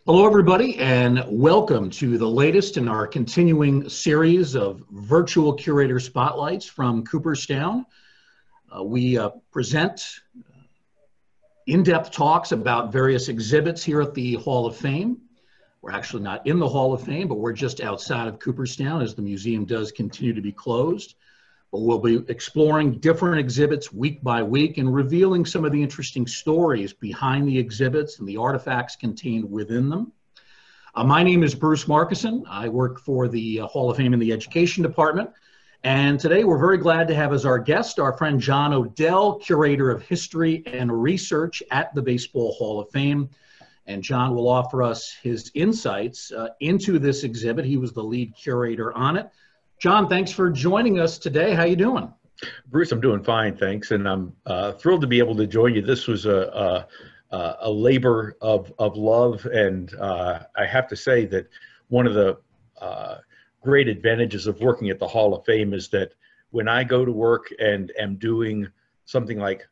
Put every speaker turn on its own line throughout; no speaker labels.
Hello, everybody, and welcome to the latest in our continuing series of virtual curator spotlights from Cooperstown. We present in-depth talks about various exhibits here at the Hall of Fame. We're actually not in the Hall of Fame, but we're just outside of Cooperstown as the museum does continue to be closed. But we'll be exploring different exhibits week by week and revealing some of the interesting stories behind the exhibits and the artifacts contained within them. My name is Bruce Markison. I work for the Hall of Fame in the Education Department. And today we're very glad to have as our guest our friend John Odell, Curator of History and Research at the Baseball Hall of Fame. And John will offer us his insights into this exhibit. He was the lead curator on it. John, thanks for joining us today. How you doing?
Bruce, I'm doing fine, thanks. And I'm thrilled to be able to join you. This was a labor of love. And I have to say that one of the great advantages of working at the Hall of Fame is that when I go to work and am doing something like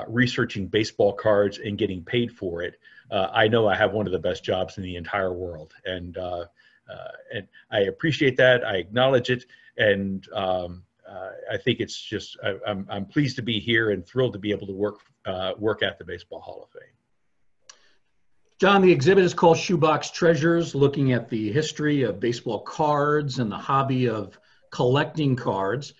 researching baseball cards and getting paid for it, I know I have one of the best jobs in the entire world. And I appreciate that. I acknowledge it. And I think it's just, I'm pleased to be here and thrilled to be able to work at the Baseball Hall of Fame.
John, the exhibit is called Shoebox Treasures, looking at the history of baseball cards and the hobby of collecting cards.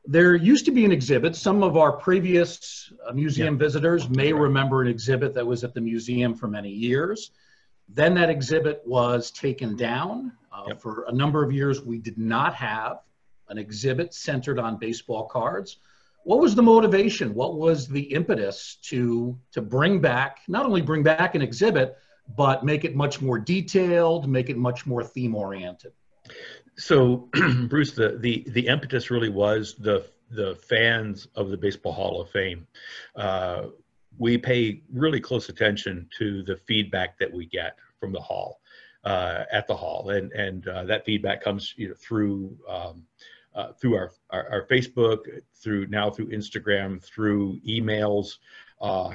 There used to be an exhibit. Some of our previous museum visitors may remember an exhibit that was at the museum for many years. Then that exhibit was taken down. For a number of years, we did not have an exhibit centered on baseball cards. What was the motivation? What was the impetus to bring back, not only bring back an exhibit, but make it much more detailed, make it much more theme-oriented?
So, Bruce, the impetus really was the fans of the Baseball Hall of Fame. We pay really close attention to the feedback that we get from the hall, at the hall, and that feedback comes through our Facebook, through Instagram, through emails,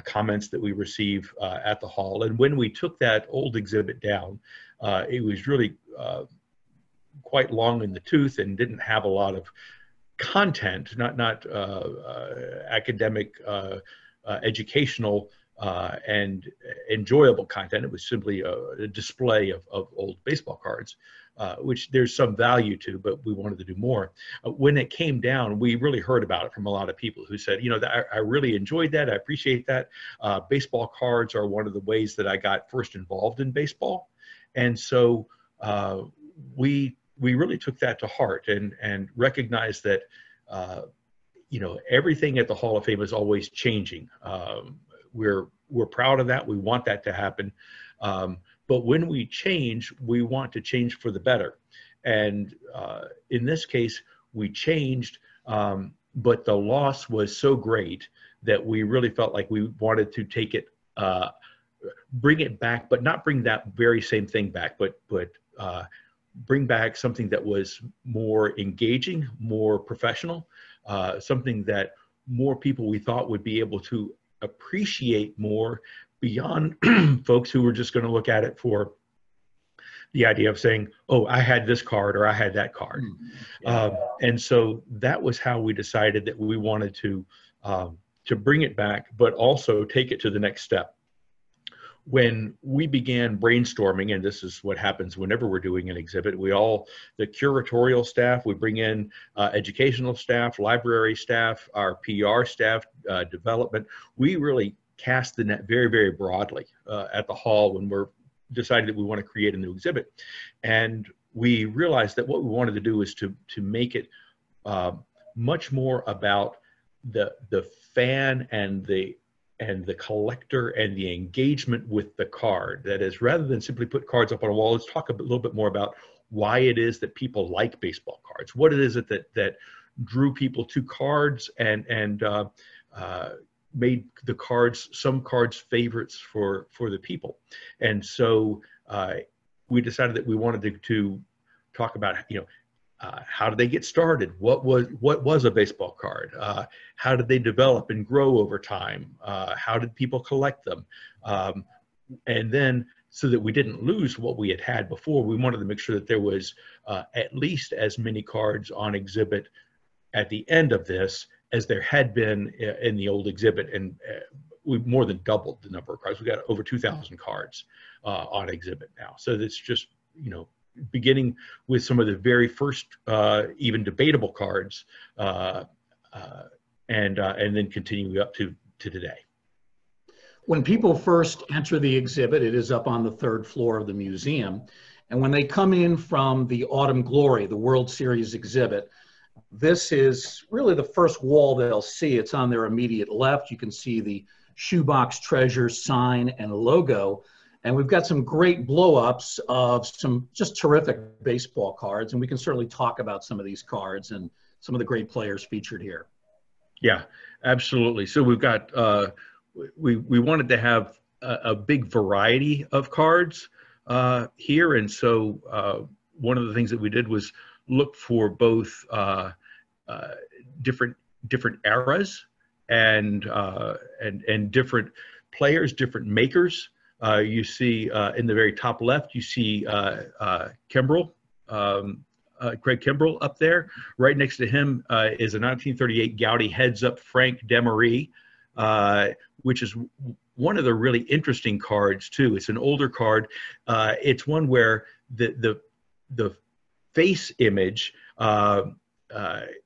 comments that we receive at the hall. And when we took that old exhibit down, it was really quite long in the tooth and didn't have a lot of content, not academic, educational, and enjoyable content. It was simply a display of old baseball cards, which there's some value to, but we wanted to do more. When it came down, we really heard about it from a lot of people who said, I really enjoyed that. I appreciate that. Baseball cards are one of the ways that I got first involved in baseball. And so we really took that to heart and recognized that, everything at the Hall of Fame is always changing. We're proud of that. We want that to happen. But when we change, we want to change for the better. And in this case, we changed, but the loss was so great that we really felt like we wanted to take it, bring it back, but not bring that very same thing back, but bring back something that was more engaging, more professional, something that more people we thought would be able to appreciate more beyond folks who were just going to look at it for the idea of saying, oh, I had this card or I had that card. And so that was how we decided that we wanted to bring it back, but also take it to the next step. When we began brainstorming, and this is what happens whenever we're doing an exhibit, the curatorial staff, we bring in educational staff, library staff, our PR staff, development. We really cast the net very, very broadly at the hall when we're decided that we want to create a new exhibit. And we realized that what we wanted to do is to make it much more about the fan and the collector and the engagement with the card. That is, rather than simply put cards up on a wall, let's talk a little bit more about why it is that people like baseball cards. What it is that drew people to cards and made some cards favorites for the people. And so we decided that we wanted to talk about, how did they get started? What was a baseball card? How did they develop and grow over time? How did people collect them? And then so that we didn't lose what we had had before, we wanted to make sure that there was at least as many cards on exhibit at the end of this as there had been in the old exhibit. And we've more than doubled the number of cards. We got over 2,000 cards on exhibit now. So that's just, you know, beginning with some of the very first even debatable cards, and then continuing up to today.
When people first enter the exhibit, it is up on the 3rd floor of the museum. And when they come in from the Autumn Glory, the World Series exhibit, this is really the first wall they'll see. It's on their immediate left. You can see the Shoebox Treasures sign and logo. And we've got some great blow-ups of some just terrific baseball cards. And we can certainly talk about some of these cards and some of the great players featured here.
Yeah, absolutely. So we've got, we wanted to have a big variety of cards here. And so one of the things that we did was look for both different eras and different players, different makers. You see in the very top left, you see Kimbrel, Craig Kimbrel up there. Right next to him is a 1938 Goudy heads-up Frank Demery, which is one of the really interesting cards too. It's an older card. It's one where the face image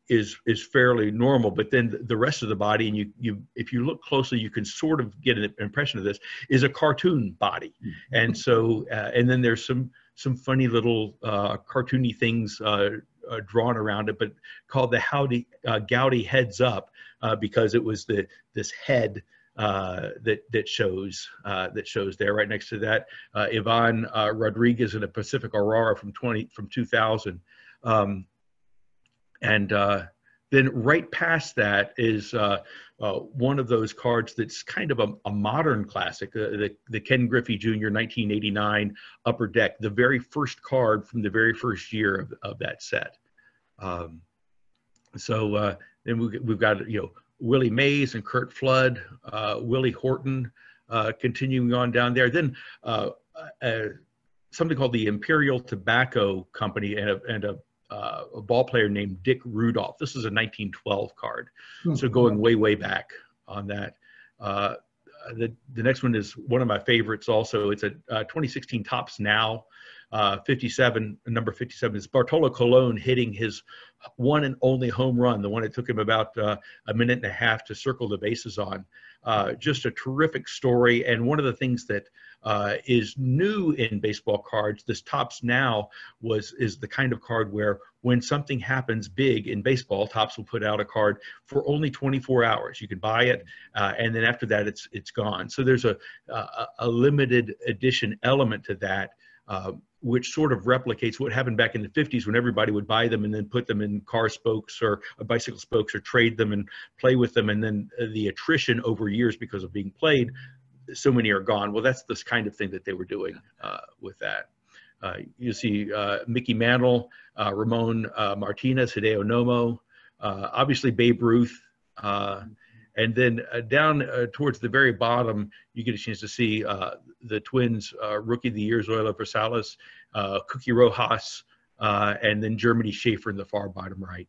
is fairly normal, but then the rest of the body, and you if you look closely, you can sort of get an impression of this, is a cartoon body. And so and then there's some funny little cartoony things drawn around it, but called the Goudy heads up because it was this head that shows there. Right next to that, Ivan Rodriguez in a Pacific Aurora from 2000. And then right past that is one of those cards that's kind of a modern classic, the Ken Griffey Jr. 1989 Upper Deck, the very first card from the very first year of that set. So then we've got, you know, Willie Mays and Curt Flood, Willie Horton, continuing on down there. Then something called the Imperial Tobacco Company and a ball player named Dick Rudolph. This is a 1912 card. So going way back on that. The next one is one of my favorites also. It's a 2016 Topps Now 57, number 57 is Bartolo Colon hitting his one and only home run, the one it took him about a minute and a half to circle the bases on. Just a terrific story. And one of the things that is new in baseball cards, this Topps Now is the kind of card where when something happens big in baseball, Topps will put out a card for only 24 hours. You can buy it, and then after that, it's gone. So there's a limited edition element to that, which sort of replicates what happened back in the 50s when everybody would buy them and then put them in car spokes or bicycle spokes or trade them and play with them. And then the attrition over years because of being played, so many are gone. Well, that's this kind of thing that they were doing with that. You see Mickey Mantle, Ramon Martinez, Hideo Nomo, obviously Babe Ruth. And then down towards the very bottom, you get a chance to see the Twins Rookie of the Year, Zoilo Rosales, Cookie Rojas, and then Germany Schaefer in the far bottom right.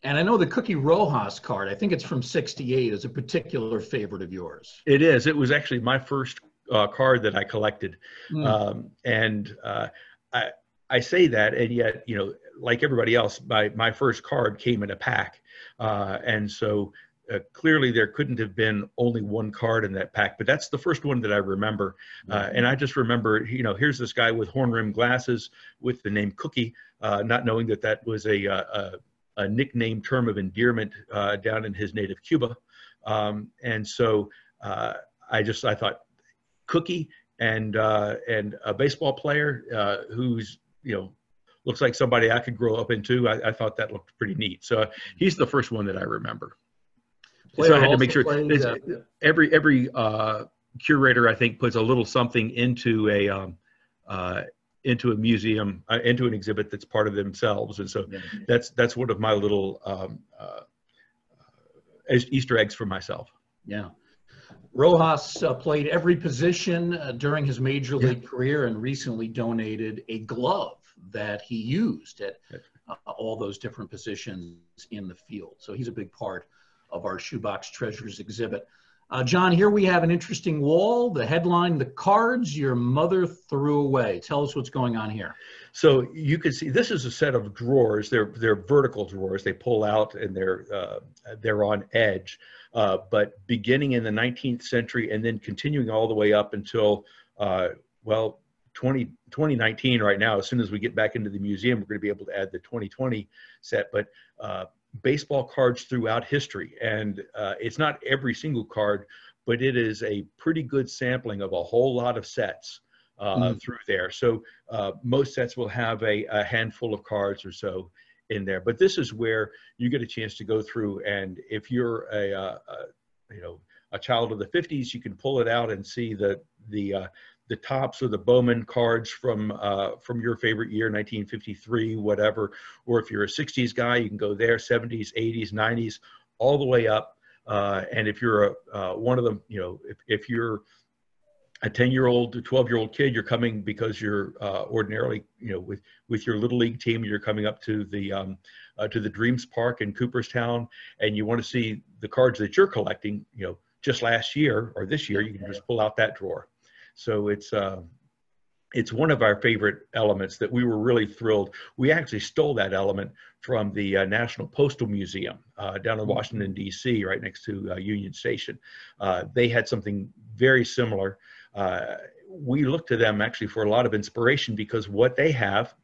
And I know the Cookie Rojas card, I think it's from '68, is a particular favorite of yours.
It is. It was actually my first card that I collected. And I say that, and yet, you know, like everybody else, my first card came in a pack. And so clearly there couldn't have been only one card in that pack, but that's the first one that I remember. And I just remember, you know, here's this guy with horn-rimmed glasses with the name Cookie, not knowing that that was a nickname term of endearment down in his native Cuba. And so I thought Cookie and a baseball player who's, you know, looks like somebody I could grow up into. I thought that looked pretty neat. So he's the first one that I remember. So I had to make sure every curator, I think, puts a little something into a museum, into an exhibit that's part of themselves. And so that's one of my little Easter eggs for myself.
Yeah. Rojas played every position during his major league career and recently donated a glove that he used at all those different positions in the field. So he's a big part of our Shoebox Treasures exhibit. John, here we have an interesting wall. The headline, "The Cards Your Mother Threw Away." Tell us what's going on here.
So you can see this is a set of drawers. They're vertical drawers. They pull out and they're on edge. But beginning in the 19th century and then continuing all the way up until, well, 2019 right now. As soon as we get back into the museum, we're going to be able to add the 2020 set. But baseball cards throughout history. And it's not every single card, but it is a pretty good sampling of a whole lot of sets through there. So most sets will have a handful of cards or so in there. But this is where you get a chance to go through, and if you're a child of the 50s, you can pull it out and see the tops of the Bowman cards from your favorite year, 1953, whatever. Or if you're a 60s guy, you can go there, 70s, 80s, 90s, all the way up. And if you're one of them, if you're a 10-year-old, a 12-year-old kid, you're coming because you're ordinarily, with your little league team, you're coming up to the Dreams Park in Cooperstown, and you want to see the cards that you're collecting, just last year or this year, you can just pull out that drawer. So it's one of our favorite elements that we were really thrilled. We actually stole that element from the National Postal Museum down in Washington, D.C., right next to Union Station. They had something very similar. We looked to them actually for a lot of inspiration because what they have,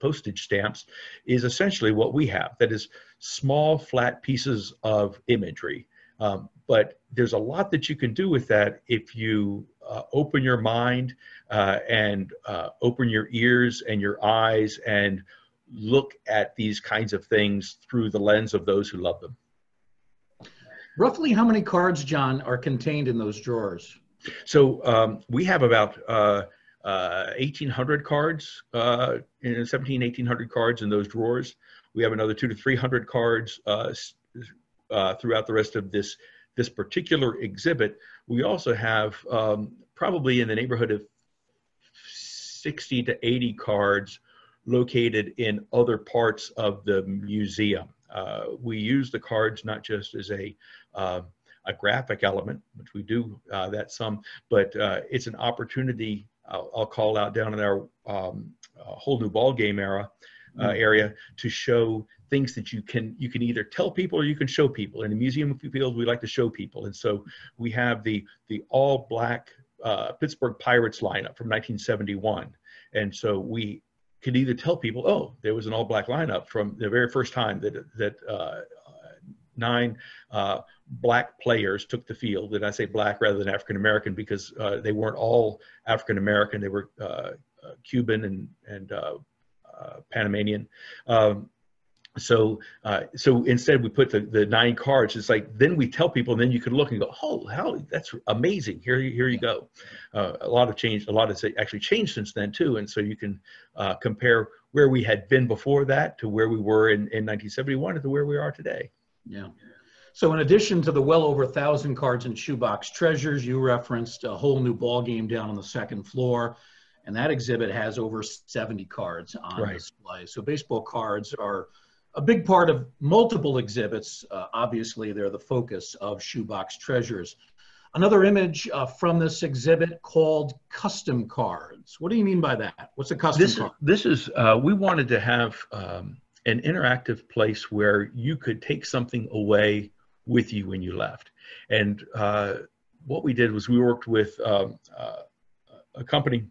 postage stamps, is essentially what we have. That is small, flat pieces of imagery. But there's a lot that you can do with that if you open your mind and open your ears and your eyes and look at these kinds of things through the lens of those who love them.
Roughly how many cards, John, are contained in those drawers?
So we have about 1,800 cards, 1,800 cards in those drawers. We have another 200 to 300 cards throughout the rest of this particular exhibit. We also have probably in the neighborhood of 60 to 80 cards located in other parts of the museum. We use the cards not just as a graphic element, which we do that some, but it's an opportunity. I'll call out down in our whole new ball game area to show things that you can either tell people or you can show people. In the museum field, we like to show people, and so we have the all black Pittsburgh Pirates lineup from 1971, and so we could either tell people, oh, there was an all black lineup from the very first time that 9 black players took the field. And I say black rather than African American because they weren't all African American. They were Cuban and Panamanian. So instead we put the 9 cards. It's like, then we tell people, and then you can look and go, oh, how, that's amazing. Here you go. A lot of change. A lot has actually changed since then too. And so you can compare where we had been before that to where we were in 1971 and to where we are today.
Yeah. So in addition to the well over 1,000 cards in Shoebox Treasures, you referenced a whole new ball game down on the second floor. And that exhibit has over 70 cards on display. So baseball cards are a big part of multiple exhibits. Obviously, they're the focus of Shoebox Treasures. Another image from this exhibit called custom cards. What do you mean by that? What's a custom card?
This is, we wanted to have an interactive place where you could take something away with you when you left. And what we did was we worked with a company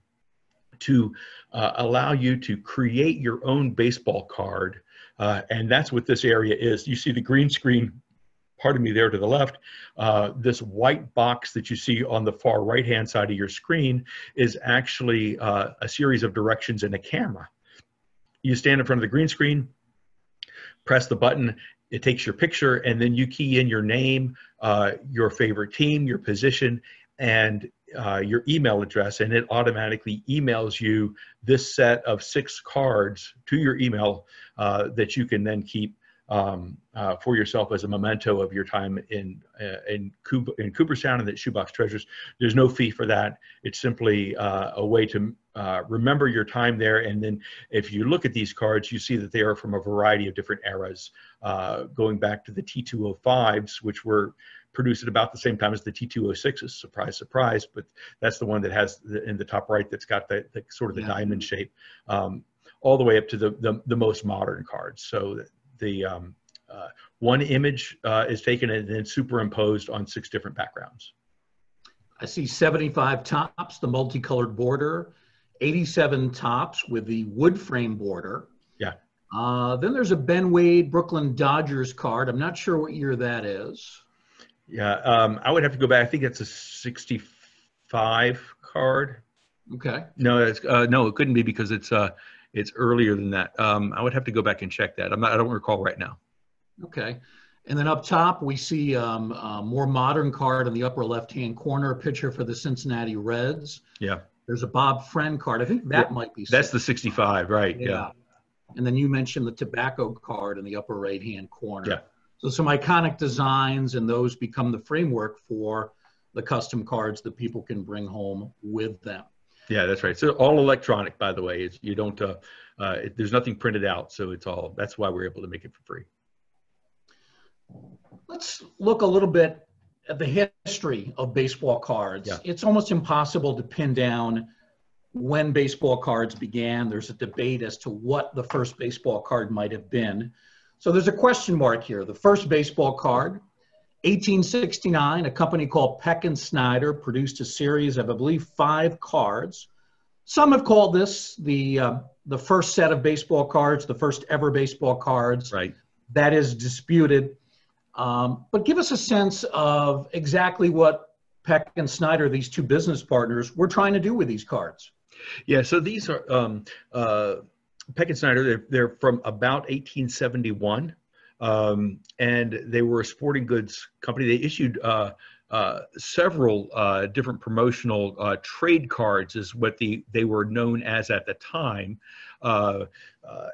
to allow you to create your own baseball card. And that's what this area is. You see the green screen, pardon me, there to the left. This white box that you see on the far right-hand side of your screen is actually a series of directions in a camera. You stand in front of the green screen, press the button, it takes your picture, and then you key in your name, your favorite team, your position, and your email address, and it automatically emails you this set of 6 cards to your email that you can then keep for yourself as a memento of your time in Cooperstown and at Shoebox Treasures. There's no fee for that. It's simply a way to remember your time there. And then if you look at these cards, you see that they are from a variety of different eras, going back to the T205s, which were produced at about the same time as the T206s. Surprise, surprise. But that's the one that has in the top right that's got the sort of the diamond shape, all the way up to the most modern cards. So the one image is taken and then superimposed on 6 different backgrounds.
I see 75 tops, the multicolored border, 87 tops with the wood frame border.
Yeah.
Then there's a Ben Wade Brooklyn Dodgers card. I'm not sure what year that is.
Yeah, I would have to go back. I think it's a 65 card.
Okay.
No, no, it couldn't be because it's earlier than that. I would have to go back and check that. I don't recall right now.
Okay. And then up top, we see a more modern card in the upper left-hand corner, a picture for the Cincinnati Reds.
Yeah.
There's a Bob Friend card. I think that might be.
That's the 65, right? Yeah.
And then you mentioned the tobacco card in the upper right-hand corner.
Yeah.
So some iconic designs, and those become the framework for the custom cards that people can bring home with them.
Yeah, that's right. So all electronic, by the way. It's, you don't. There's nothing printed out, so it's all. That's why we're able to make it for free.
Let's look a little bit at the history of baseball cards.
Yeah.
It's almost impossible to pin down when baseball cards began. There's a debate as to what the first baseball card might have been. So there's a question mark here. The first baseball card, 1869, a company called PECK and SNYDER produced a series of, I believe, 5 cards. Some have called this the first set of baseball cards, the first ever baseball cards.
Right.
That is disputed. But give us a sense of exactly what PECK and SNYDER, these 2 business partners, were trying to do with these cards.
Yeah, so these are PECK and SNYDER. They're from about 1871, and they were a sporting goods company. They issued several different promotional trade cards, is what they were known as at the time.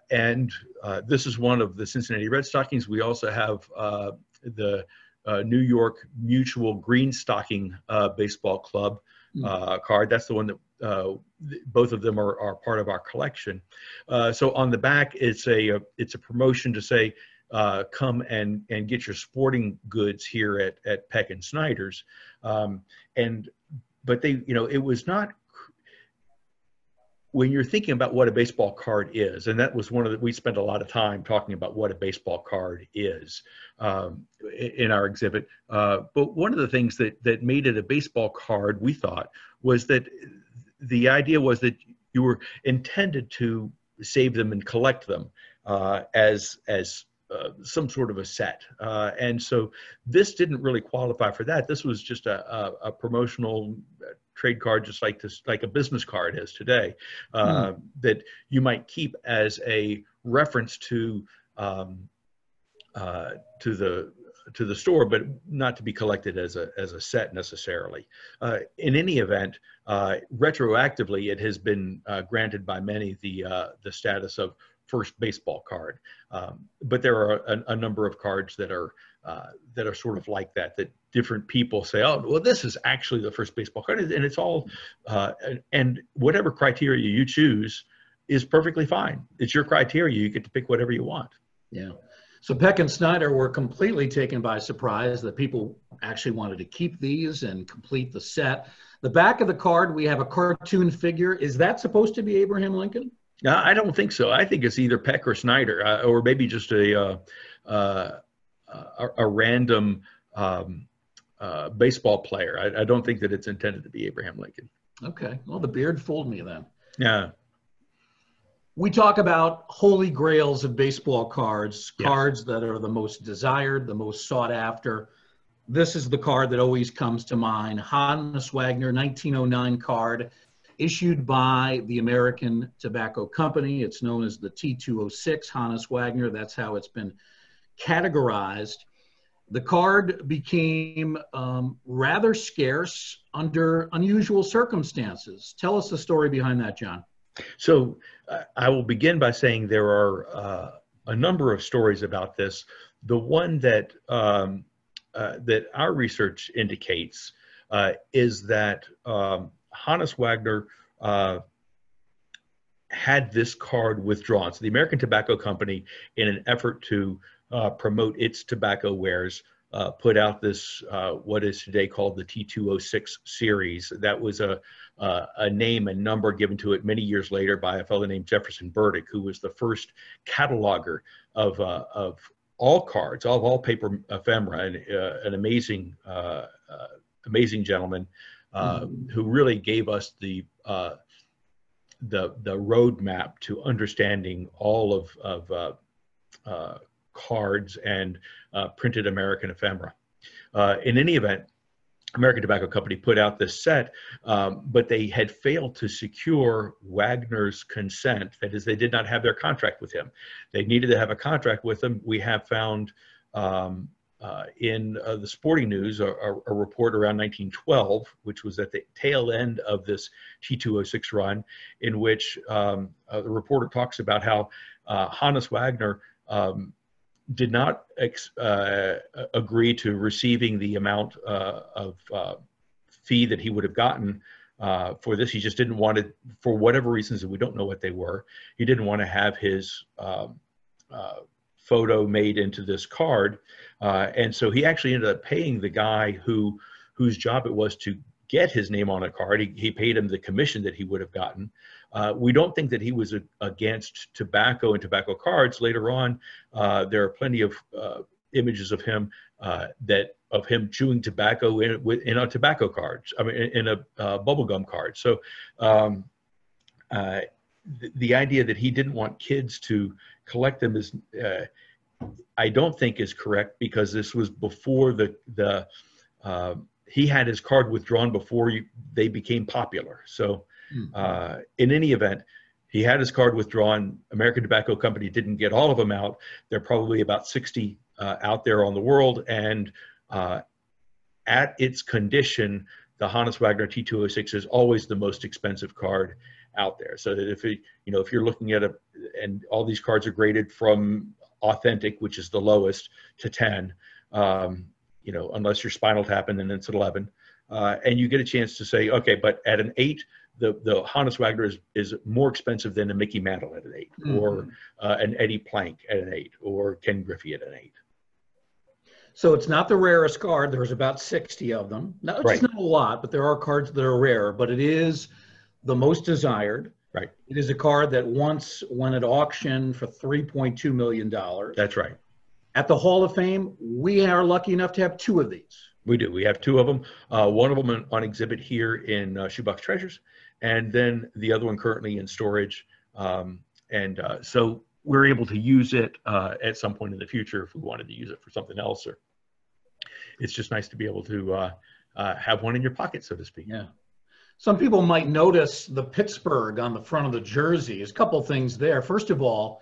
And this is one of the Cincinnati Red Stockings. We also have the New York Mutual Green Stocking Baseball Club card. That's the one that both of them are part of our collection. So on the back, it's a promotion to say, come and get your sporting goods here at PECK and SNYDER's. But they, it was not, when you're thinking about what a baseball card is, and that was we spent a lot of time talking about what a baseball card is in our exhibit. But one of the things that made it a baseball card, we thought, was that the idea was that you were intended to save them and collect them as some sort of a set. And so this didn't really qualify for that. This was just a promotional trade card, just like a business card is today, that you might keep as a reference to the store, but not to be collected as a set necessarily. In any event, retroactively, it has been granted by many the status of first baseball card. But there are a number of cards that are sort of like that different people say, oh, well, this is actually the first baseball card. And it's all, and whatever criteria you choose is perfectly fine. It's your criteria. You get to pick whatever you want.
Yeah. So PECK and SNYDER were completely taken by surprise that people actually wanted to keep these and complete the set. The back of the card, we have a cartoon figure. Is that supposed to be Abraham Lincoln?
I don't think so. I think it's either PECK or SNYDER, or maybe just a random baseball player. I don't think that it's intended to be Abraham Lincoln.
Okay. Well, the beard fooled me then.
Yeah.
We talk about holy grails of baseball cards,
Yes.
Cards that are the most desired, the most sought after. This is the card that always comes to mind. Hannes Wagner, 1909 card, issued by the American Tobacco Company. It's known as the T206 Hannes Wagner. That's how it's been categorized. The card became rather scarce under unusual circumstances. Tell us the story behind that, John.
So I will begin by saying there are a number of stories about this. The one that that our research indicates is that Hannes Wagner had this card withdrawn. So the American Tobacco Company, in an effort to promote its tobacco wares, put out this, what is today called the T206 series. That was a name and number given to it many years later by a fellow named Jefferson Burdick, who was the first cataloger of all cards, of all paper ephemera, and an amazing, amazing gentleman who really gave us the roadmap to understanding all of cards and printed American ephemera. In any event, American Tobacco Company put out this set, but they had failed to secure Wagner's consent. That is, they did not have their contract with him. They needed to have a contract with him. We have found in the Sporting News a report around 1912, which was at the tail end of this T206 run, in which the reporter talks about how Hannes Wagner did not agree to receiving the amount of fee that he would have gotten for this. He just didn't want it, for whatever reasons that we don't know what they were. He didn't want to have his photo made into this card. And so he actually ended up paying the guy whose job it was to get his name on a card. He paid him the commission that he would have gotten. We don't think that he was against tobacco and tobacco cards. Later on, there are plenty of images of him of him chewing tobacco in a tobacco card. I mean, in a bubblegum card. So the idea that he didn't want kids to collect them is, I don't think, is correct, because this was before he had his card withdrawn before they became popular. So in any event, he had his card withdrawn. American Tobacco Company didn't get all of them out. There are probably about 60 out there on the world. And at its condition, the Hannes Wagner T206 is always the most expensive card out there. So that if you're looking at and all these cards are graded from authentic, which is the lowest, to 10, unless you're Spinal Tap, and then it's at 11. And you get a chance to say, okay, but at an 8, the Hannes Wagner is more expensive than a Mickey Mantle at an 8, or an Eddie Plank at an 8, or Ken Griffey at an 8.
So it's not the rarest card. There's about 60 of them. Now, it's just not a lot, but there are cards that are rare, but it is the most desired.
Right.
It is a card that once went at auction for $3.2 million.
That's right.
At the Hall of Fame, we are lucky enough to have 2 of these.
We do. We have 2 of them. One of them on exhibit here in Shoebox Treasures, and then the other one currently in storage. So we're able to use it at some point in the future if we wanted to use it for something else. Or it's just nice to be able to have one in your pocket, so to speak.
Yeah. Some people might notice the Pittsburgh on the front of the jersey. There's a couple things there. First of all,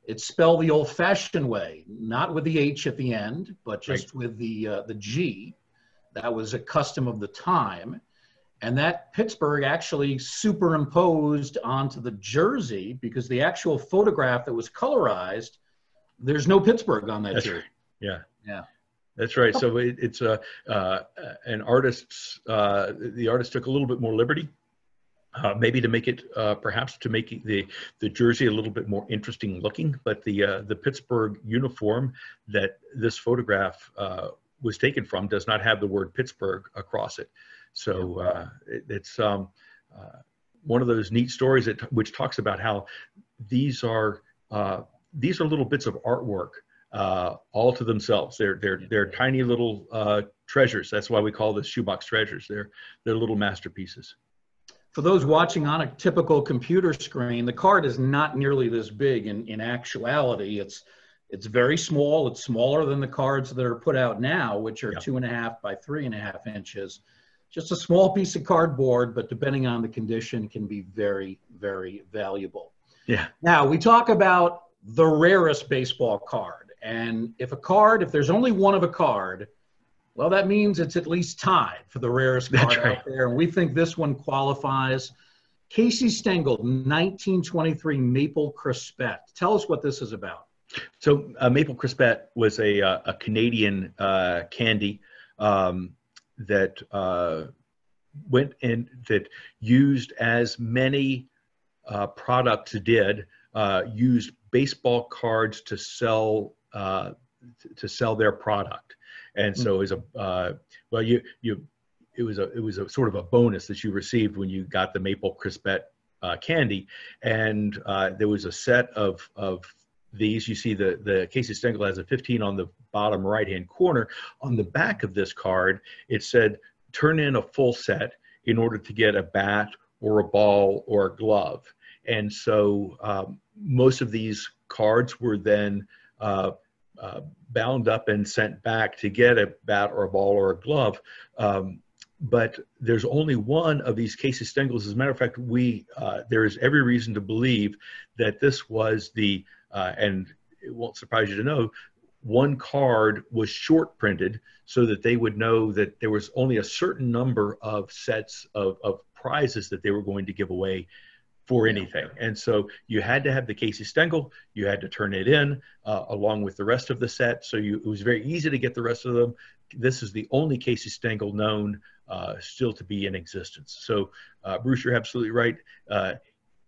it's spelled the old-fashioned way, not with the H at the end, but just with the G. That was a custom of the time. And that Pittsburgh actually superimposed onto the jersey, because the actual photograph that was colorized, there's no Pittsburgh on that jersey.
Right.
Yeah.
That's right. So it's an artist's, the artist took a little bit more liberty, maybe to make it, perhaps to make the jersey a little bit more interesting looking. But the Pittsburgh uniform that this photograph was taken from does not have the word Pittsburgh across it. So it's one of those neat stories which talks about how these are little bits of artwork. All to themselves. They're tiny little treasures. That's why we call this Shoebox Treasures. They're little masterpieces.
For those watching on a typical computer screen, the card is not nearly this big in actuality. It's very small. It's smaller than the cards that are put out now, which are 2.5 by 3.5 inches. Just a small piece of cardboard, but depending on the condition, can be very, very valuable.
Yeah.
Now, we talk about the rarest baseball card. And if there's only one of a card, well, that means it's at least tied for the rarest card out there. And we think this one qualifies. Casey Stengel, 1923 Maple Crispette. Tell us what this is about.
So Maple Crispette was a Canadian candy that went in, that used, as many products did, used baseball cards to sell their product. And so as a well, it was a sort of a bonus that you received when you got the Maple Crispette candy. And there was a set of these. You see the Casey Stengel has a 15 on the bottom right hand corner. On the back of this card, it said, turn in a full set in order to get a bat or a ball or a glove. And so most of these cards were then bound up and sent back to get a bat or a ball or a glove. But there's only one of these Casey Stengels. As a matter of fact, there is every reason to believe that this was the, and it won't surprise you to know, one card was short printed so that they would know that there was only a certain number of sets of prizes that they were going to give away for anything. And so you had to have the Casey Stengel, you had to turn it in along with the rest of the set. So it was very easy to get the rest of them. This is the only Casey Stengel known still to be in existence. So Bruce, you're absolutely right.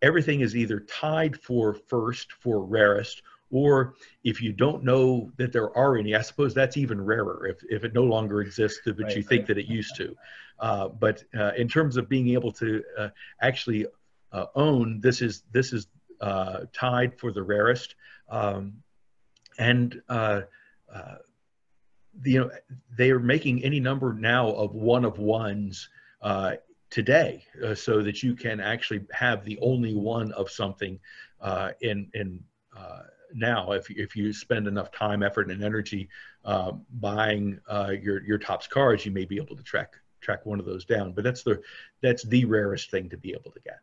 Everything is either tied for first, for rarest, or if you don't know that there are any, I suppose that's even rarer if it no longer exists, but you think that it used to. But in terms of being able to actually own, this is tied for the rarest. They are making any number now of one of ones today, so that you can actually have the only one of something now. If you spend enough time, effort, and energy buying your Topps cards, you may be able to track one of those down. But that's the rarest thing to be able to get,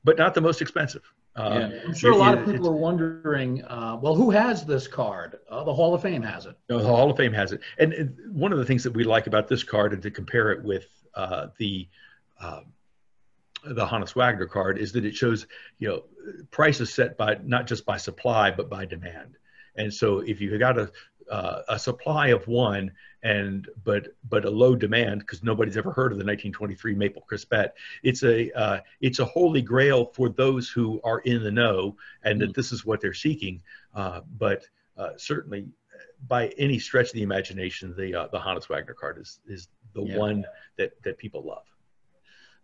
but not the most expensive.
I'm sure a lot of people are wondering, well, who has this card? The Hall of Fame has it.
No, the Hall of Fame has it. And one of the things that we like about this card, and to compare it with the Hannes Wagner card, is that it shows, prices set by not just by supply but by demand. And so if you got a supply of one but a low demand, because nobody's ever heard of the 1923 Maple Crispette, it's a holy grail for those who are in the know and that this is what they're seeking. But certainly, by any stretch of the imagination, the Hannes Wagner card is the one that people love.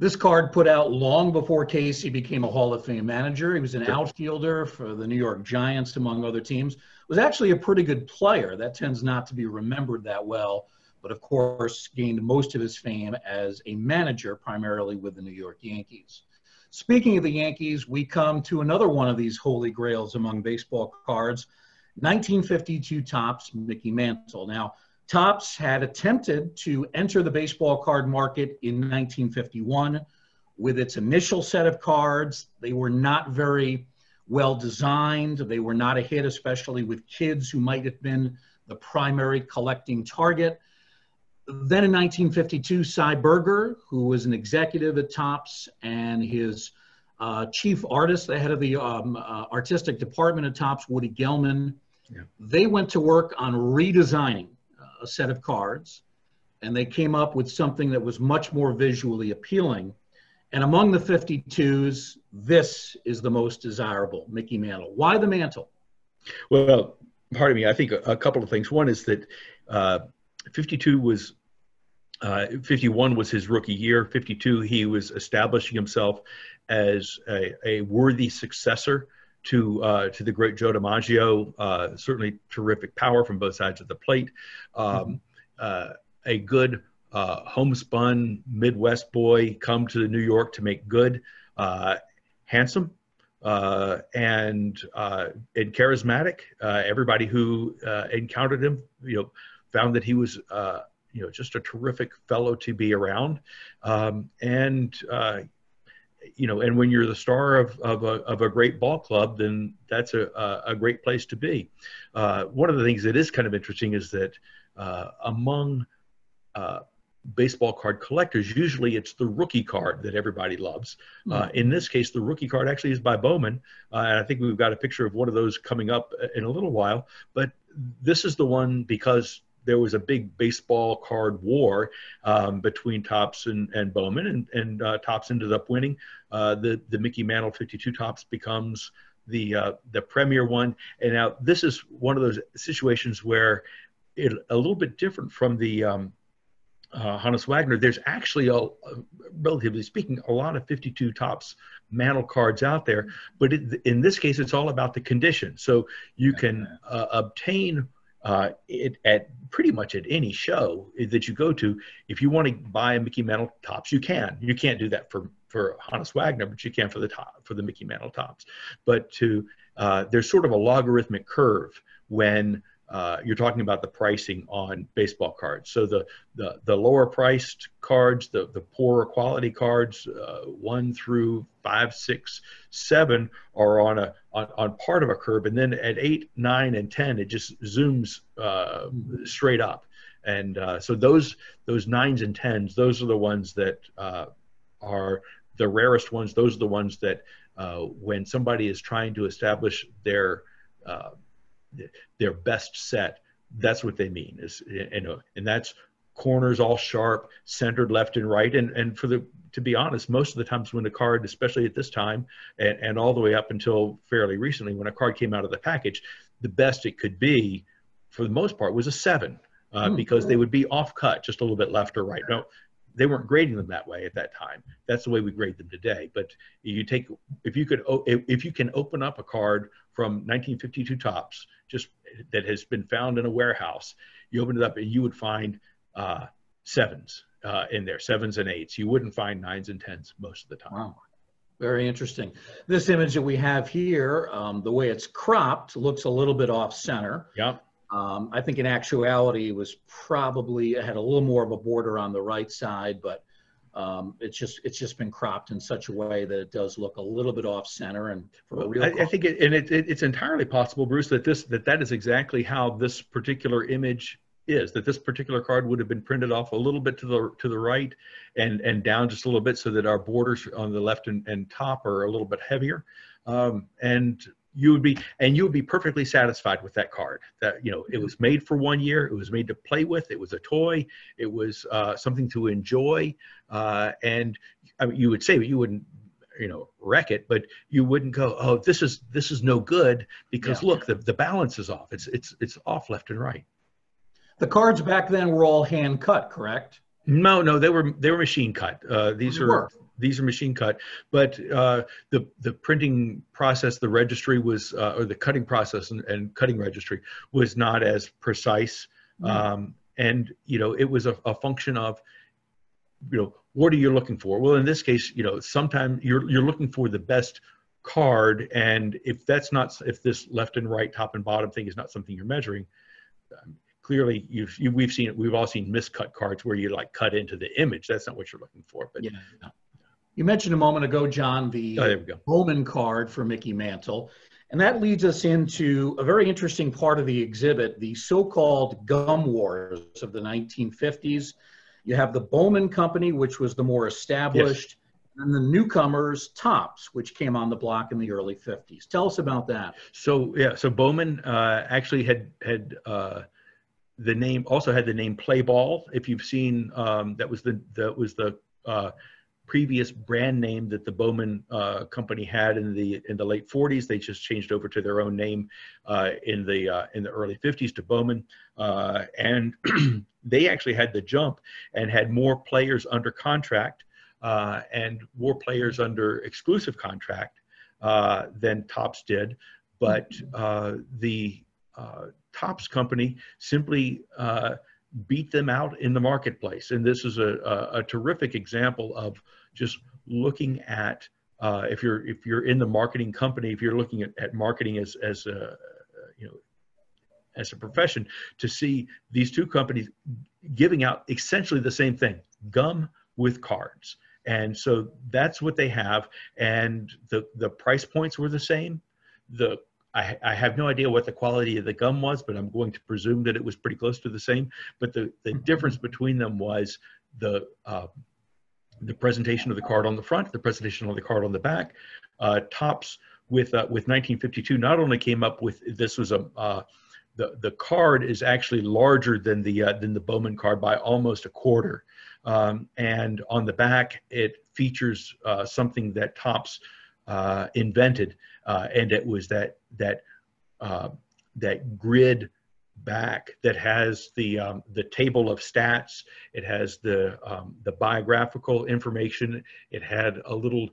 This card put out long before Casey became a Hall of Fame manager. He was an outfielder for the New York Giants, among other teams. Was actually a pretty good player. That tends not to be remembered that well, but of course gained most of his fame as a manager, primarily with the New York Yankees. Speaking of the Yankees, we come to another one of these holy grails among baseball cards, 1952 Topps Mickey Mantle. Now, Topps had attempted to enter the baseball card market in 1951 with its initial set of cards. They were not very well designed. They were not a hit, especially with kids who might have been the primary collecting target. Then in 1952, Cy Berger, who was an executive at Topps, and his chief artist, the head of the artistic department at Topps, Woody Gelman, they went to work on redesigning a set of cards, and they came up with something that was much more visually appealing. And among the 52s, this is the most desirable, Mickey Mantle. Why the Mantle?
Well, pardon me, I think a couple of things. One is that 51 was his rookie year. 52, he was establishing himself as a worthy successor to the great Joe DiMaggio. Certainly terrific power from both sides of the plate. A good homespun Midwest boy, come to New York to make good, handsome, and charismatic. Everybody who encountered him, found that he was, just a terrific fellow to be around. And when you're the star of a great ball club, then that's a great place to be. One of the things that is kind of interesting is that among baseball card collectors, usually it's the rookie card that everybody loves. In this case, the rookie card actually is by Bowman. And I think we've got a picture of one of those coming up in a little while. But this is the one because there was a big baseball card war between Topps and Bowman, and Topps ended up winning. The Mickey Mantle 52 Topps becomes the premier one. And now this is one of those situations where a little bit different from the Hannes Wagner. There's actually, relatively speaking, a lot of 52 Topps Mantle cards out there, but in this case, it's all about the condition. So you can obtain it at pretty much at any show that you go to. If you want to buy a Mickey Mantle Topps, you can. You can't do that for Hannes Wagner, but you can for the Mickey Mantle Topps. But there's sort of a logarithmic curve when you're talking about the pricing on baseball cards. So the lower priced cards, the poorer quality cards, 1 through 5, 6, 7 are on part of a curve, and then at 8, 9, and 10 it just zooms straight up. And so those 9s and 10s, those are the ones that are the rarest ones. Those are the ones that when somebody is trying to establish their best set, that's what they mean, is, and that's corners all sharp, centered left and right. And to be honest, most of the times when a card, especially at this time and all the way up until fairly recently, when a card came out of the package, the best it could be for the most part was a 7, because they would be off cut just a little bit left or right. No, they weren't grading them that way at that time. That's the way we grade them today. But if you can open up a card from 1952 Topps, just that has been found in a warehouse, you open it up and you would find 7s in there, 7s and 8s. You wouldn't find 9s and 10s most of the time.
Wow. Very interesting. This image that we have here, the way it's cropped, looks a little bit off center.
Yeah.
I think in actuality it was probably, it had a little more of a border on the right side, but it's just been cropped in such a way that it does look a little bit off center. And for a real
I think it's entirely possible, Bruce, that that is exactly how this particular image is, that this particular card would have been printed off a little bit to the right and down just a little bit, so that our borders on the left and top are a little bit heavier. And you would be perfectly satisfied with that card. That, it was made for 1 year. It was made to play with. It was a toy. It was something to enjoy. And I mean, you would say you wouldn't, wreck it, but you wouldn't go, oh, this is no good because look, the balance is off. It's off left and right.
The cards back then were all hand cut, correct?
No, they were machine cut. These are machine cut, but the printing process, the registry was, or the cutting process and cutting registry was not as precise. And it was a function of, what are you looking for? Well, in this case, sometimes you're looking for the best card, and if this left and right, top and bottom thing is not something you're measuring, clearly we've all seen miscut cards where you cut into the image. That's not what you're looking for. But
you mentioned a moment ago, John, the Bowman card for Mickey Mantle, and that leads us into a very interesting part of the exhibit, the so-called gum wars of the 1950s. You have the Bowman Company, which was the more established, and the newcomers, Topps, which came on the block in the early 50s. Tell us about that.
So Bowman actually had the name, also had the name Play Ball. If you've seen, that was the previous brand name that the Bowman company had in the late 40s. They just changed over to their own name in the early 50s to Bowman, and they actually had the jump and had more players under contract and more players under exclusive contract than Topps did. But the Topps company simply beat them out in the marketplace. And this is a terrific example of just looking at, if you're in the marketing company, if you're looking at marketing as a profession, to see these two companies giving out essentially the same thing, gum with cards. And so that's what they have. And the price points were the same. I have no idea what the quality of the gum was, but I'm going to presume that it was pretty close to the same. But the difference between them was the presentation of the card on the front, the presentation of the card on the back. Topps with 1952 not only came up with, this was the card is actually larger than the Bowman card by almost a quarter. And on the back, it features something that Topps invented, and it was that grid back that has the table of stats. It has the biographical information. It had a little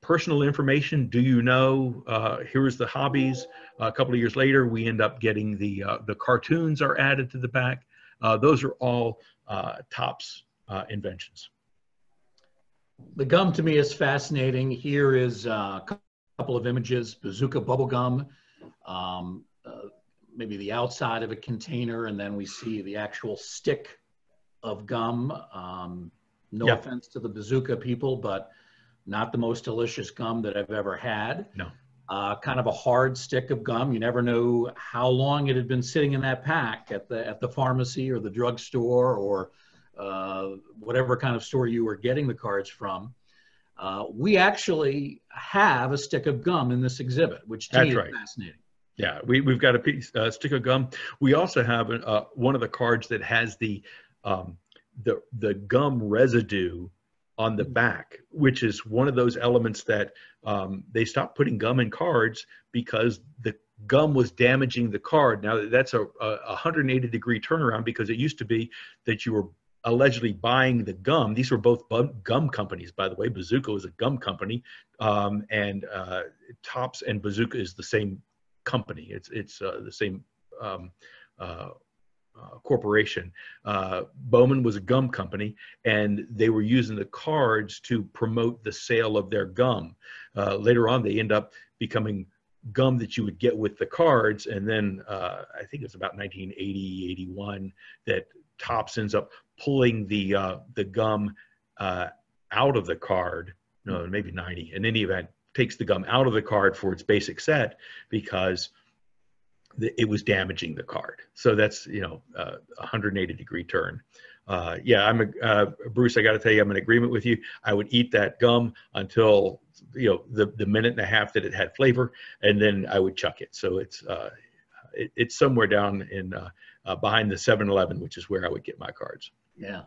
personal information. Do you know? Here's the hobbies. A couple of years later, we end up getting the cartoons are added to the back. Those are all Topps inventions.
The gum to me is fascinating. Here is a couple of images: bazooka bubble gum, maybe the outside of a container, and then we see the actual stick of gum. No offense to the bazooka people, but not the most delicious gum that I've ever had.
No.
Kind of a hard stick of gum. You never know how long it had been sitting in that pack at the pharmacy or the drugstore or whatever kind of store you were getting the cards from. We actually have a stick of gum in this exhibit, which to me is fascinating.
Yeah, we've got a stick of gum. We also have one of the cards that has the gum residue on the back, which is one of those elements that they stopped putting gum in cards because the gum was damaging the card. Now that's a 180-degree turnaround, because it used to be that you were allegedly buying the gum. These were both gum companies, by the way. Bazooka was a gum company, and Topps and Bazooka is the same company. It's the same corporation. Bowman was a gum company, and they were using the cards to promote the sale of their gum. Later on, they end up becoming gum that you would get with the cards, and then I think it's about 1980, 81 that Topps ends up pulling the gum out of the card. No, maybe 90. In any event, takes the gum out of the card for its basic set because it was damaging the card. So that's, a 180-degree turn. Yeah, Bruce, I got to tell you, I'm in agreement with you. I would eat that gum until, the minute and a half that it had flavor, and then I would chuck it. So it's somewhere down in behind the 7-Eleven, which is where I would get my cards.
Yeah.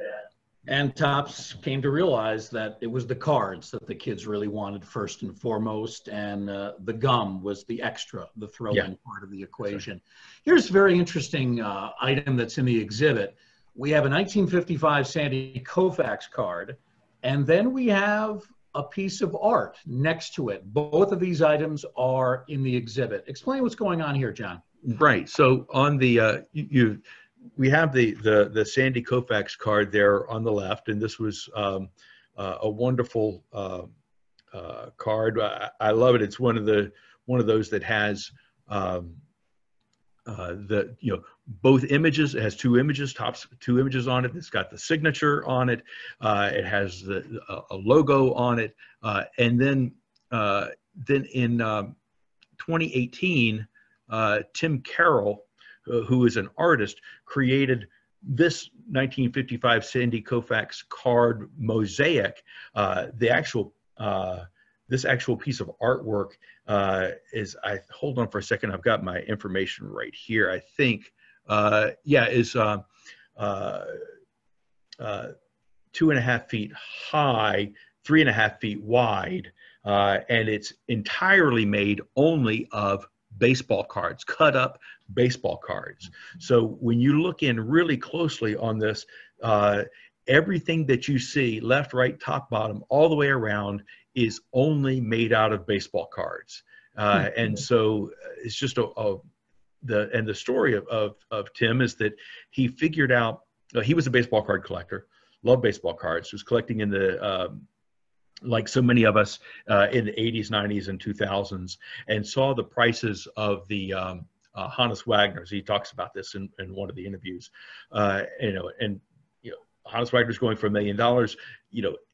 And Topps came to realize that it was the cards that the kids really wanted first and foremost, and the gum was the extra, the throw-in part of the equation. Here's a very interesting item that's in the exhibit. We have a 1955 Sandy KOUFAX card, and then we have a piece of art next to it. Both of these items are in the exhibit. Explain what's going on here, John.
Right. So on the we have the Sandy KOUFAX card there on the left, and this was a wonderful card. I love it. It's one of those that has both images. It has two images, Topps two images on it. It's got the signature on it. It has a logo on it, and then in 2018, Tim Carroll, who is an artist, created this 1955 Sandy KOUFAX card mosaic. This actual piece of artwork hold on for a second, I've got my information right here. I think, is 2.5 feet high, 3.5 feet wide, and it's entirely made only of baseball cards, cut up baseball cards. So when you look in really closely on this, everything that you see, left, right, top, bottom, all the way around, is only made out of baseball cards. And so it's just the story of Tim is that he figured out, he was a baseball card collector, loved baseball cards, was collecting in the like so many of us in the 80s, 90s, and 2000s, and saw the prices of the Hannes Wagner's. He talks about this in one of the interviews, Hannes Wagner's going for $1 million,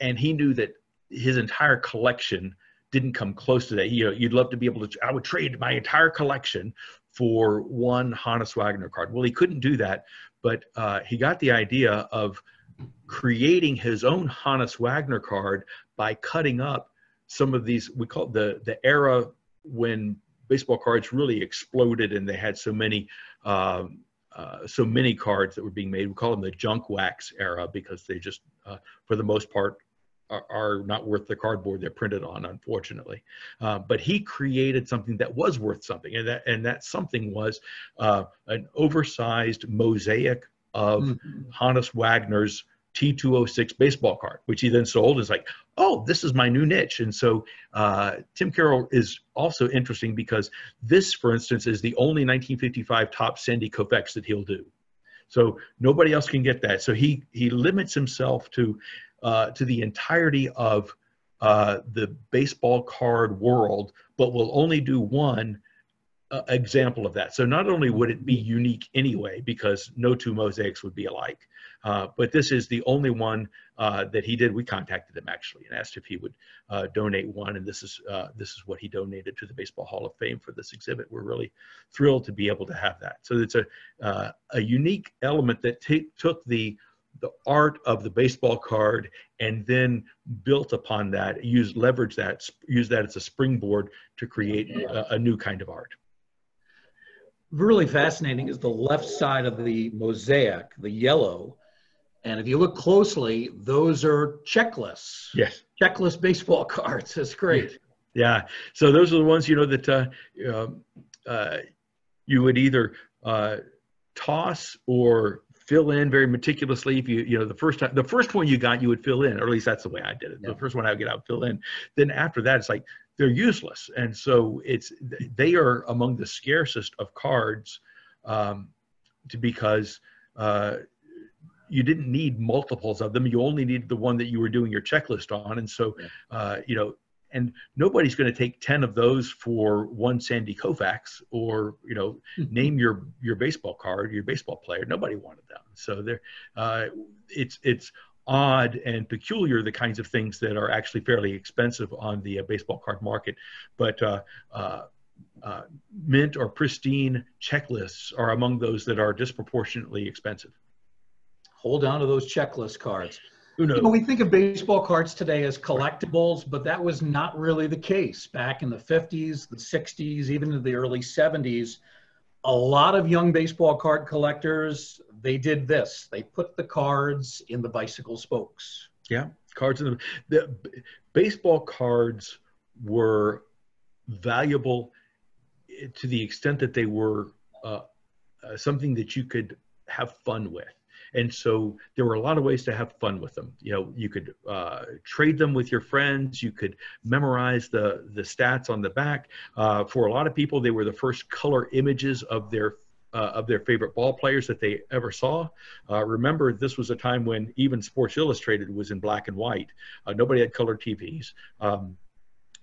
and he knew that his entire collection didn't come close to that. You'd love to be able to, I would trade my entire collection for one Hannes Wagner card. Well, he couldn't do that, but he got the idea of creating his own Hannes Wagner card by cutting up some of these, we call it the era when baseball cards really exploded and they had so many cards that were being made. We call them the junk wax era because they just, for the most part, are not worth the cardboard they're printed on, unfortunately. But he created something that was worth something, and that something was an oversized mosaic of Hannes Wagner's T206 baseball card, which he then sold as like, oh, this is my new niche. And so Tim Carroll is also interesting because this, for instance, is the only 1955 top Sandy KOUFAX that he'll do. So nobody else can get that. So he limits himself to the entirety of the baseball card world, but will only do one example of that. So not only would it be unique anyway, because no two mosaics would be alike, but this is the only one that he did. We contacted him actually and asked if he would donate one, and this is what he donated to the Baseball Hall of Fame for this exhibit. We're really thrilled to be able to have that. So it's a unique element that took the art of the baseball card and then built upon that, leveraged that, used that as a springboard to create a new kind of art.
Really fascinating is the left side of the mosaic, the yellow. And if you look closely, those are checklists.
Yes.
Checklist baseball cards. That's great.
Yeah. So those are the ones, that you would either toss or fill in very meticulously. If the first one you got, you would fill in, or at least that's the way I did it. Yeah. The first one I would get, I would fill in. Then after that, it's like, they're useless. And so they are among the scarcest of cards because you didn't need multiples of them. You only needed the one that you were doing your checklist on. And so, and nobody's going to take 10 of those for one Sandy KOUFAX or, name your baseball card, your baseball player. Nobody wanted them. So it's odd and peculiar, the kinds of things that are actually fairly expensive on the baseball card market. But mint or pristine checklists are among those that are disproportionately expensive.
Hold on to those checklist cards.
Who knows?
We think of baseball cards today as collectibles, but that was not really the case. Back in the 50s, the 60s, even in the early 70s, a lot of young baseball card collectors, they did this. They put the cards in the bicycle spokes.
Yeah, cards in the baseball cards were valuable to the extent that they were something that you could have fun with. And so there were a lot of ways to have fun with them. You could trade them with your friends. You could memorize the stats on the back. For a lot of people, they were the first color images of their favorite ball players that they ever saw. Remember, this was a time when even Sports Illustrated was in black and white. Nobody had color TVs.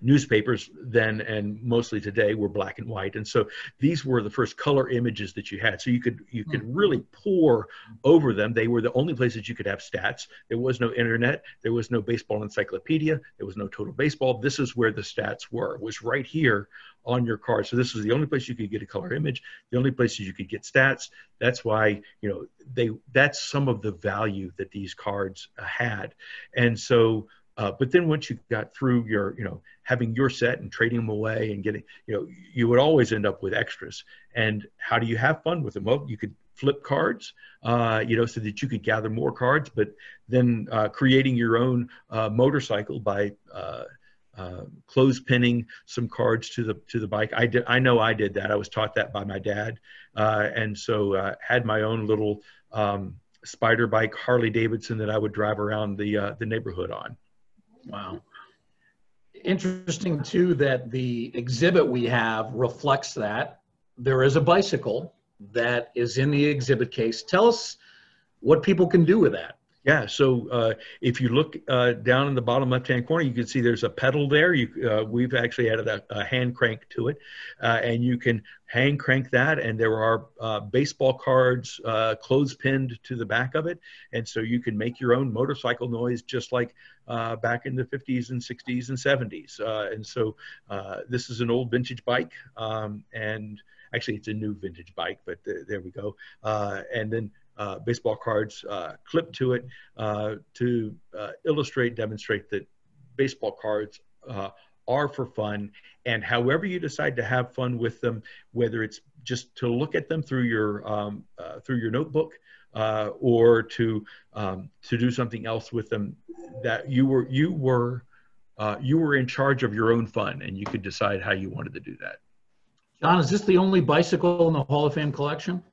Newspapers then and mostly today were black and white, and so these were the first color images that you had. So you could really pore over them. They were the only places you could have stats. There was no internet. There was no baseball encyclopedia. There was no Total Baseball. This is where the stats were. It was right here on your card. So this was the only place you could get a color image. The only places you could get stats. That's why that's some of the value that these cards had, and so. But then once you got through your, having your set and trading them away and getting, you would always end up with extras. And how do you have fun with them? Well, you could flip cards, so that you could gather more cards, but then creating your own motorcycle by clothespinning some cards to the bike. I know I did that. I was taught that by my dad. And so had my own little spider bike Harley Davidson that I would drive around the neighborhood on.
Wow. Interesting, too, that the exhibit we have reflects that. There is a bicycle that is in the exhibit case. Tell us what people can do with that.
Yeah, so if you look down in the bottom left-hand corner, you can see there's a pedal there. We've actually added a hand crank to it, and you can hand crank that, and there are baseball cards clothespinned to the back of it, and so you can make your own motorcycle noise just like back in the 50s and 60s and 70s. And so this is an old vintage bike, and actually it's a new vintage bike, but there we go. And then baseball cards clipped to it to illustrate, demonstrate that baseball cards are for fun, and however you decide to have fun with them, whether it's just to look at them through your notebook or to do something else with them, that you were in charge of your own fun, and you could decide how you wanted to do that.
John, is this the only bicycle in the Hall of Fame collection?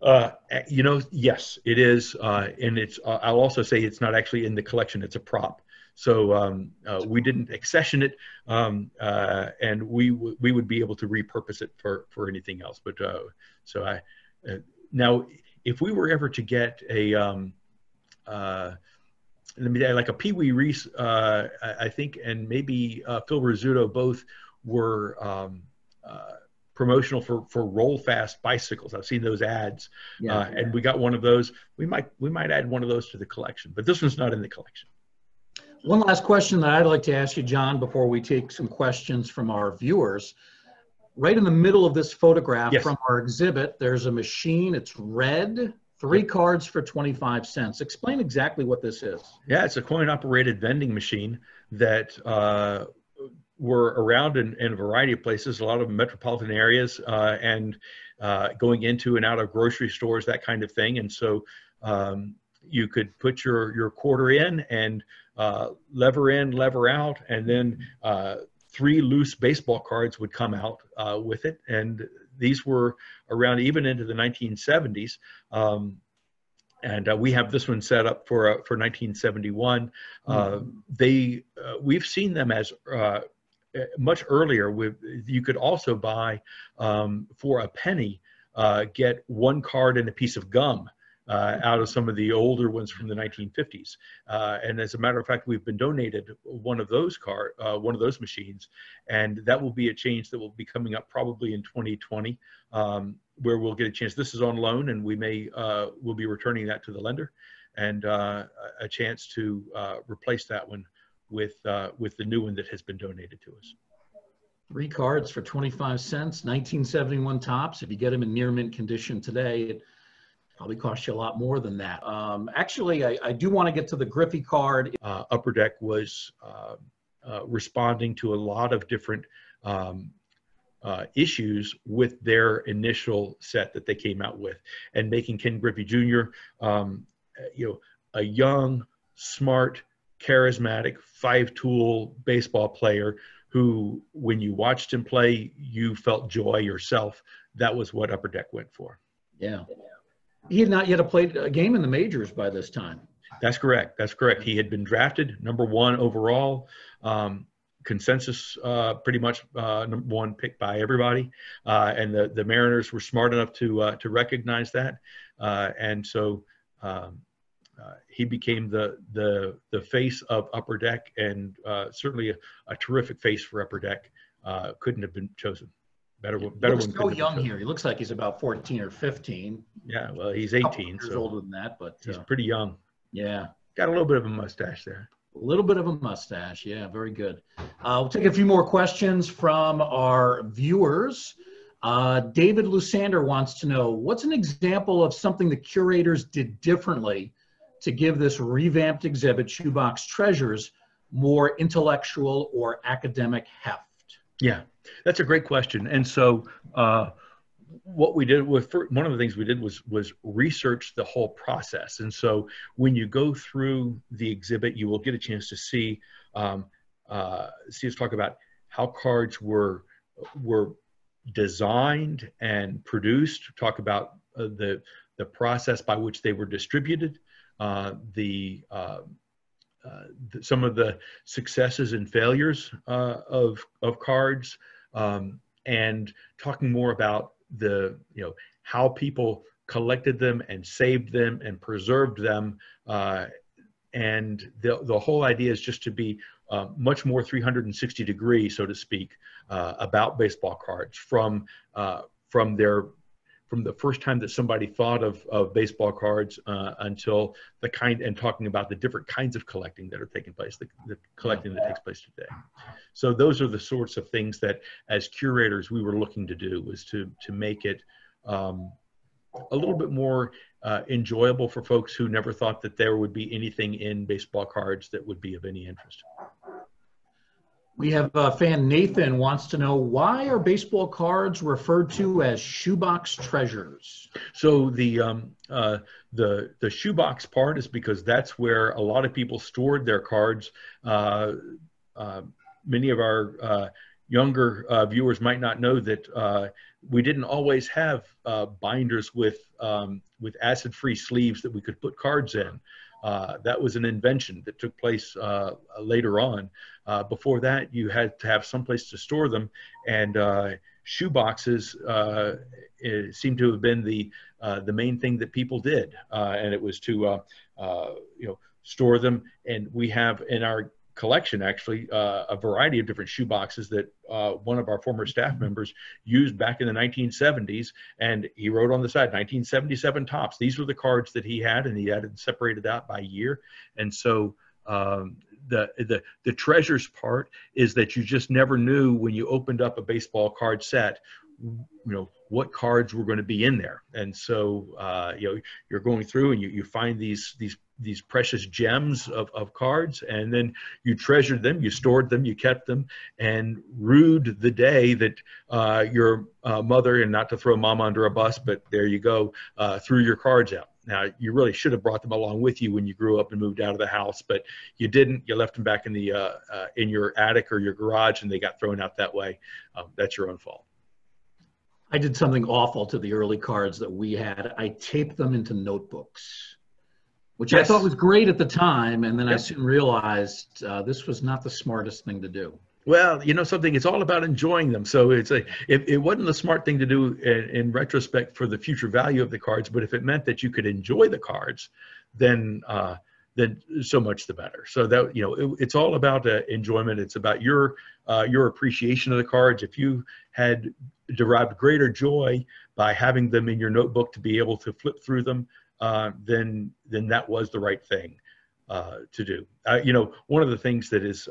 Yes, it is, and it's. I'll also say it's not actually in the collection; it's a prop. So we didn't accession it, and we would be able to repurpose it for anything else. But now, if we were ever to get a like a Pee Wee Reese, I think, and maybe Phil Rizzuto both were promotional for roll fast bicycles. I've seen those ads, and we got one of those. We might add one of those to the collection, but this one's not in the collection.
One last question that I'd like to ask you, John, before we take some questions from our viewers. Right in the middle of this photograph from our exhibit, there's a machine. It's red, 3 cards for 25 cents. Explain exactly what this is. Yeah,
it's a coin-operated vending machine that were around in a variety of places, a lot of metropolitan areas, and going into and out of grocery stores, that kind of thing. And so you could put your quarter in and lever in, lever out, and then 3 loose baseball cards would come out with it. And these were around even into the 1970s. And we have this one set up for 1971. We've seen them as much earlier. You could also buy for a penny, get 1 card and a piece of gum out of some of the older ones from the 1950s. And as a matter of fact, we've been donated one of those machines, and that will be a change that will be coming up probably in 2020, where we'll get a chance. This is on loan, and we'll be returning that to the lender, and a chance to replace that one with the new one that has been donated to us.
3 cards for 25 cents, 1971 tops. If you get them in near mint condition today, it probably costs you a lot more than that. Actually, I do want to get to the GRIFFEY card.
Upper Deck was responding to a lot of different issues with their initial set that they came out with, and making Ken Griffey Jr. A young, smart, charismatic 5-tool baseball player who, when you watched him play, you felt joy yourself. That was what Upper Deck went for.
Yeah. He had not yet played a game in the majors by this time.
That's correct. That's correct. He had been drafted #1 overall, consensus, pretty much #1 pick by everybody, and the Mariners were smart enough to recognize that, and so he became the face of Upper Deck, and certainly a terrific face for Upper Deck. Couldn't have been chosen. Better one.
He's so young here. He looks like he's about 14 or 15.
Yeah, well, he's 18.
Years older than that, but
he's pretty young.
Yeah.
Got a little bit of a mustache there.
A little bit of a mustache. Yeah, very good. We'll take a few more questions from our viewers. David Lusander wants to know, what's an example of something the curators did differently to give this revamped exhibit, Shoebox Treasures, more intellectual or academic heft?
Yeah, that's a great question. And so what we did was, one of the things we did was research the whole process. And so when you go through the exhibit, you will get a chance to see us talk about how cards were designed and produced, talk about the process by which they were distributed, some of the successes and failures of cards, and talking more about how people collected them and saved them and preserved them, and the whole idea is just to be much more 360 degree, so to speak, about baseball cards from from the first time that somebody thought of baseball cards until the kind, and talking about the different kinds of collecting that are taking place, the collecting that takes place today. So those are the sorts of things that as curators we were looking to do, was to make it a little bit more enjoyable for folks who never thought that there would be anything in baseball cards that would be of any interest.
We have a fan, Nathan, wants to know, why are baseball cards referred to as shoebox treasures?
So the shoebox part is because that's where a lot of people stored their cards. Many of our younger viewers might not know that we didn't always have binders with acid-free sleeves that we could put cards in. That was an invention that took place later on. Before that, you had to have some place to store them, and shoe boxes seemed to have been the main thing that people did, and it was to store them. And we have in our collection actually a variety of different shoe boxes that one of our former staff members used back in the 1970s, and he wrote on the side 1977 tops. These were the cards that he had, and he had it separated out by year. And so the treasures part is that you just never knew when you opened up a baseball card set, what cards were going to be in there. And so you're going through and you find these precious gems of cards, and then you treasured them, you stored them, you kept them, and rued the day that your mother, and not to throw mom under a bus, but there you go, threw your cards out. Now, you really should have brought them along with you when you grew up and moved out of the house, but you didn't. You left them back in in your attic or your garage, and they got thrown out that way. That's your own fault.
I did something awful to the early cards that we had. I taped them into notebooks, which I thought was great at the time, and then I soon realized this was not the smartest thing to do.
Well, you know something, it's all about enjoying them. So it wasn't the smart thing to do in retrospect for the future value of the cards, but if it meant that you could enjoy the cards, then so much the better. So that, it's all about enjoyment. It's about your appreciation of the cards. If you had derived greater joy by having them in your notebook to be able to flip through them, then that was the right thing to do. One of the things that is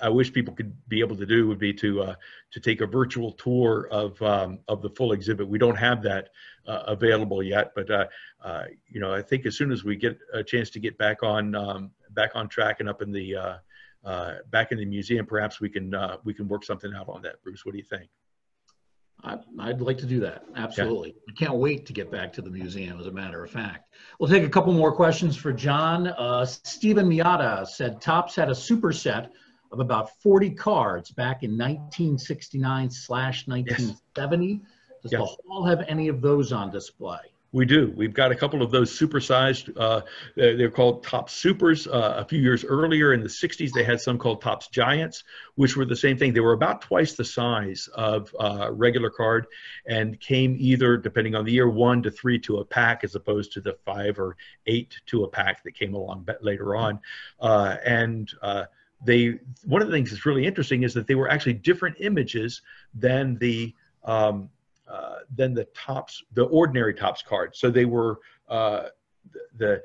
I wish people could be able to do would be to take a virtual tour of the full exhibit. We don't have that available yet, but I think as soon as we get a chance to get back on track and up in the back in the museum, perhaps we can work something out on that. Bruce, what do you think?
I'd like to do that. Absolutely. Yeah. I can't wait to get back to the museum, as a matter of fact. We'll take a couple more questions for John. Stephen Miata said Topps had a superset of about 40 cards back in 1969/1970. Does the hall have any of those on display?
We do. We've got a couple of those supersized. They're called Topps Supers. A few years earlier in the 60s, they had some called Topps Giants, which were the same thing. They were about twice the size of regular card, and came either, depending on the year, 1 to 3 to a pack, as opposed to the 5 or 8 to a pack that came along later on. One of the things that's really interesting is that they were actually different images than the Topps, the ordinary Topps card. So they were the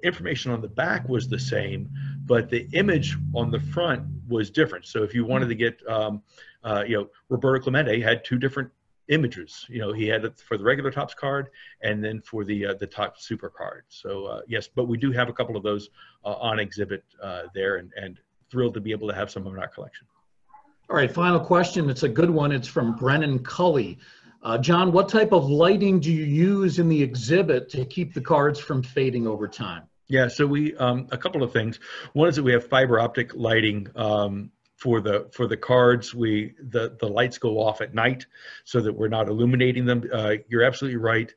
information on the back was the same, but the image on the front was different. So if you wanted to get, Roberto Clemente had 2 different images. He had it for the regular Topps card and then for the Topps Super card. So yes, but we do have a couple of those on exhibit there, and thrilled to be able to have some in our collection.
All right, final question. It's a good one. It's from Brennan Cully. John, what type of lighting do you use in the exhibit to keep the cards from fading over time?
Yeah, so we a couple of things. One is that we have fiber optic lighting for the cards. The lights go off at night so that we're not illuminating them. You're absolutely right.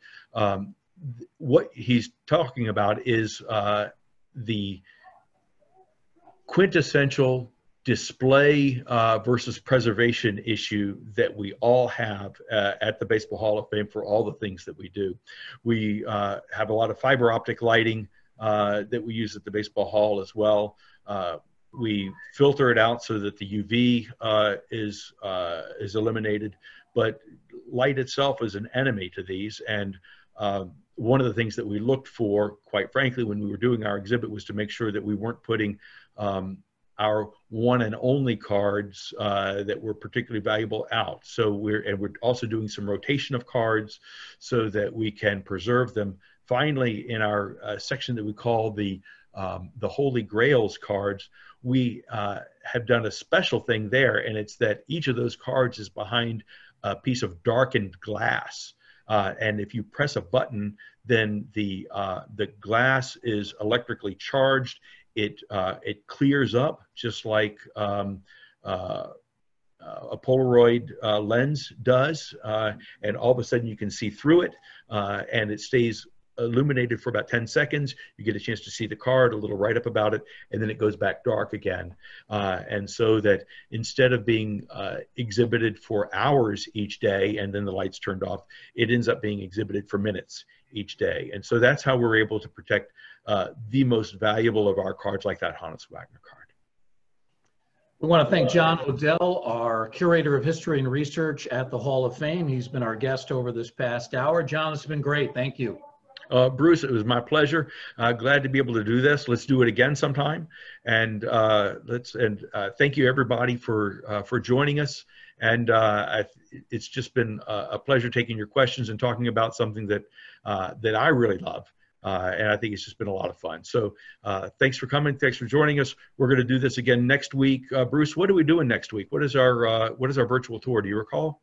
What he's talking about is the quintessential display versus preservation issue that we all have at the Baseball Hall of Fame for all the things that we do. We have a lot of fiber optic lighting that we use at the Baseball Hall as well. We filter it out so that the UV is eliminated. But light itself is an enemy to these. And one of the things that we looked for, quite frankly, when we were doing our exhibit, was to make sure that we weren't putting our one and only cards that were particularly valuable out. So we're also doing some rotation of cards so that we can preserve them. Finally, in our section that we call the Holy Grails cards, we have done a special thing there, and it's that each of those cards is behind a piece of darkened glass. And if you press a button, then the glass is electrically charged. It clears up just like a Polaroid lens does, and all of a sudden you can see through it, and it stays illuminated for about 10 seconds. You get a chance to see the card, a little write-up about it, and then it goes back dark again. And so that instead of being exhibited for hours each day and then the lights turned off, it ends up being exhibited for minutes each day. And so that's how we're able to protect the most valuable of our cards, like that Hannes Wagner card.
We want to thank John Odell, our Curator of History and Research at the Hall of Fame. He's been our guest over this past hour. John, it's been great. Thank you.
Bruce, it was my pleasure. Glad to be able to do this. Let's do it again sometime. And thank you everybody for joining us. And it's just been a pleasure taking your questions and talking about something that I really love. And I think it's just been a lot of fun. So thanks for coming. Thanks for joining us. We're going to do this again next week. Bruce, what are we doing next week? What is our virtual tour? Do you recall?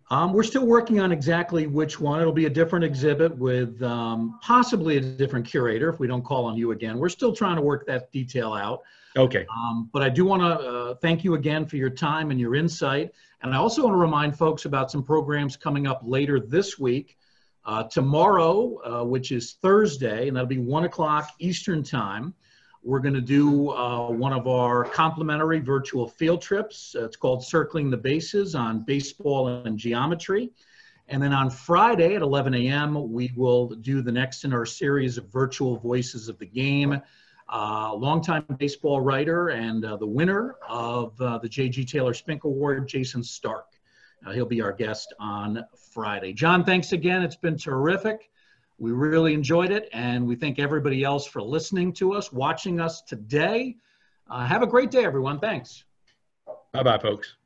We're still working on exactly which one. It'll be a different exhibit with possibly a different curator if we don't call on you again. We're still trying to work that detail out.
Okay.
But I do want to thank you again for your time and your insight. And I also want to remind folks about some programs coming up later this week. Tomorrow, which is Thursday, and that'll be 1 o'clock Eastern time, we're going to do one of our complimentary virtual field trips. It's called Circling the Bases on baseball and geometry. And then on Friday at 11 a.m., we will do the next in our series of virtual voices of the game. Longtime baseball writer and the winner of the J.G. Taylor Spink Award, Jason Stark. He'll be our guest on Friday. John, thanks again. It's been terrific. We really enjoyed it, and we thank everybody else for listening to us, watching us today. Have a great day, everyone. Thanks.
Bye-bye, folks.